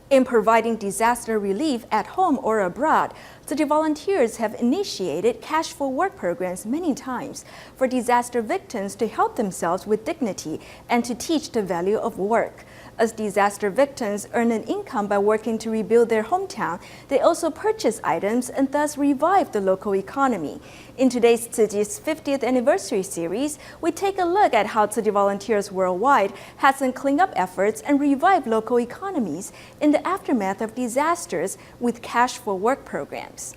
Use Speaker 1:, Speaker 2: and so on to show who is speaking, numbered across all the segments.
Speaker 1: In providing disaster relief at home or abroad, Tzu-Chi volunteers have initiated cash for work programs many times for disaster victims to help themselves with dignity and to teach the value of work. As disaster victims earn an income by working to rebuild their hometown, they also purchase items and thus revive the local economy. In today's Tzu-Chi's 50th anniversary series, we take a look at how Tzu-Chi volunteers worldwide has done cleanup efforts and revived local economies in the aftermath of disasters with cash for work programs.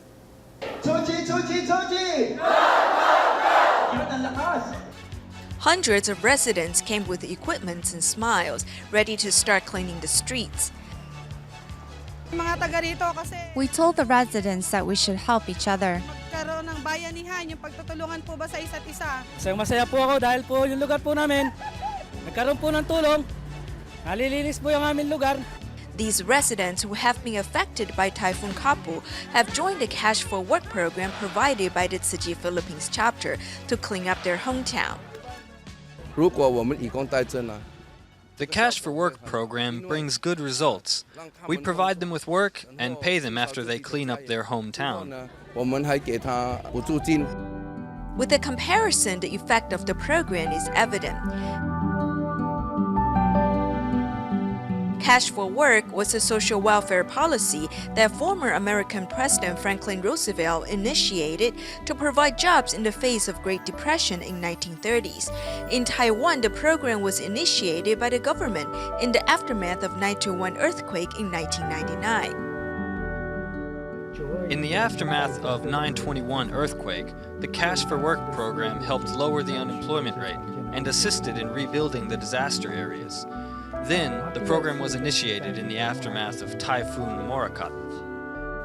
Speaker 2: Tzu-Chi, Tzu-Chi, Tzu-Chi!
Speaker 1: Hundreds of residents came with equipment and smiles, ready to start cleaning the streets.
Speaker 3: We told the residents that we should help each other.
Speaker 4: Masaya po ako dahil po yung lugar po namin nagkaroon po ng tulong. Nalilinis po yung aming lugar.
Speaker 1: These residents who have been affected by Typhoon Kapu have joined the Cash for Work program provided by the Tzu-Chi Philippines chapter to clean up their hometown.
Speaker 5: The Cash for Work program brings good results. We provide them with work and pay them after they clean up their hometown.
Speaker 1: With a comparison, the effect of the program is evident. Cash for Work was a social welfare policy that former American President Franklin Roosevelt initiated to provide jobs in the face of Great Depression in 1930s. In Taiwan, the program was initiated by the government in the aftermath of 9/11 earthquake in 1999.
Speaker 5: In the aftermath of 9/21 earthquake, the Cash for Work program helped lower the unemployment rate and assisted in rebuilding the disaster areas. Then, the program was initiated in the aftermath of Typhoon Morakot.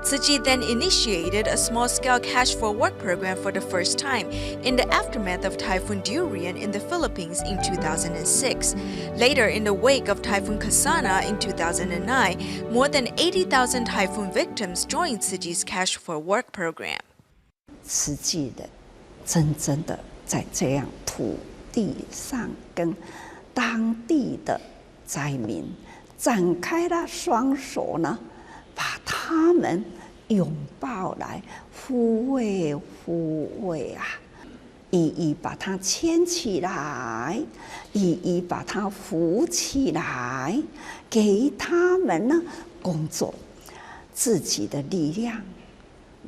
Speaker 1: Tzu-Chi then initiated a small-scale Cash for Work program for the first time in the aftermath of Typhoon Durian in the Philippines in 2006. Later, in the wake of Typhoon Kasana in 2009, more than 80,000 typhoon victims joined Tzu-Chi's Cash for Work program.
Speaker 6: 实际的，真正的在这样土地上跟当地的灾民展开了双手呢，把他们拥抱来抚慰抚慰啊，一一把它牵起来，一一把它扶起来，给他们呢工作，自己的力量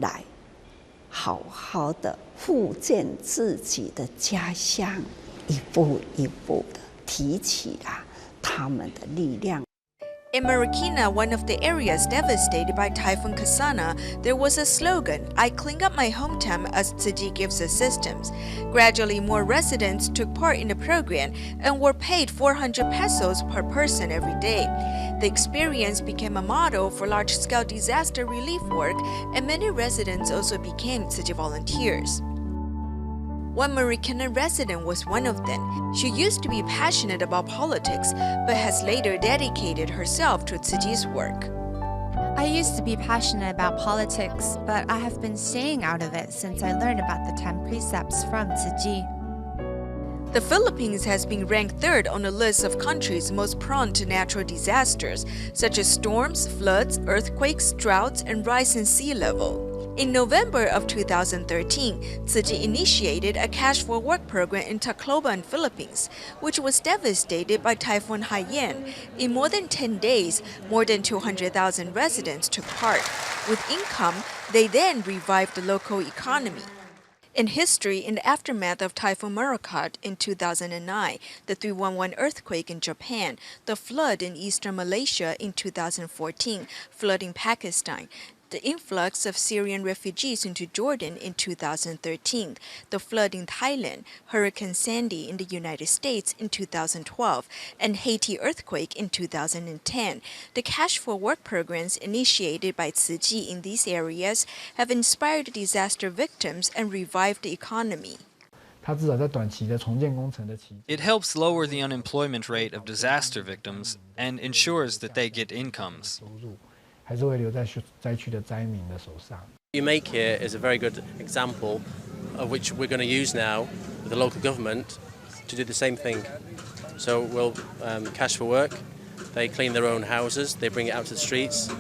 Speaker 6: 来好好的复建自己的家乡，一步一步的提起了他们的力量。
Speaker 1: In Marikina, one of the areas devastated by Typhoon Kasana, there was a slogan, "I clean up my hometown as Tzu-Chi gives assistance." Gradually, more residents took part in the program and were paid 400 pesos per person every day. The experience became a model for large-scale disaster relief work, and many residents also became Tzu-Chi volunteers. One Marikina resident was one of them. She used to be passionate about politics, but has later dedicated herself to Tzu-Chi's work.
Speaker 3: I used to be passionate about politics, but I have been staying out of it since I learned about the 10 precepts from Tzu-Chi.
Speaker 1: The Philippines has been ranked third on the list of countries most prone to natural disasters, such as storms, floods, earthquakes, droughts, and rise in sea level. In November of 2013, Tzu-Chi initiated a Cash for Work program in Tacloban, Philippines, which was devastated by Typhoon Haiyan. In more than 10 days, more than 200,000 residents took part. With income, they then revived the local economy. In history, in the aftermath of Typhoon Morakot in 2009, the 311 earthquake in Japan, the flood in eastern Malaysia in 2014, flood in Pakistan, the influx of Syrian refugees into Jordan in 2013, the flood in Thailand, Hurricane Sandy in the United States in 2012, and Haiti earthquake in 2010. The Cash for Work programs initiated by Tzu-Chi in these areas have inspired disaster victims and revived the economy.
Speaker 5: It helps lower the unemployment rate of disaster victims and ensures that they get incomes.
Speaker 7: You make here is a very good example of which we're going to use now with the local government to do the same thing. So we'll Cash for Work They clean their own houses, they bring it out to the streets.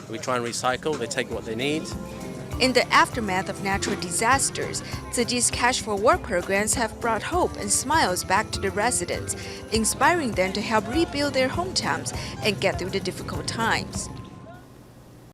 Speaker 7: We try and recycle, they take what they need.
Speaker 1: In the aftermath of natural disasters, Tzu-Chi's Cash for Work programs have brought hope and smiles back to the residents, inspiring them to help rebuild their hometowns and get through the difficult times.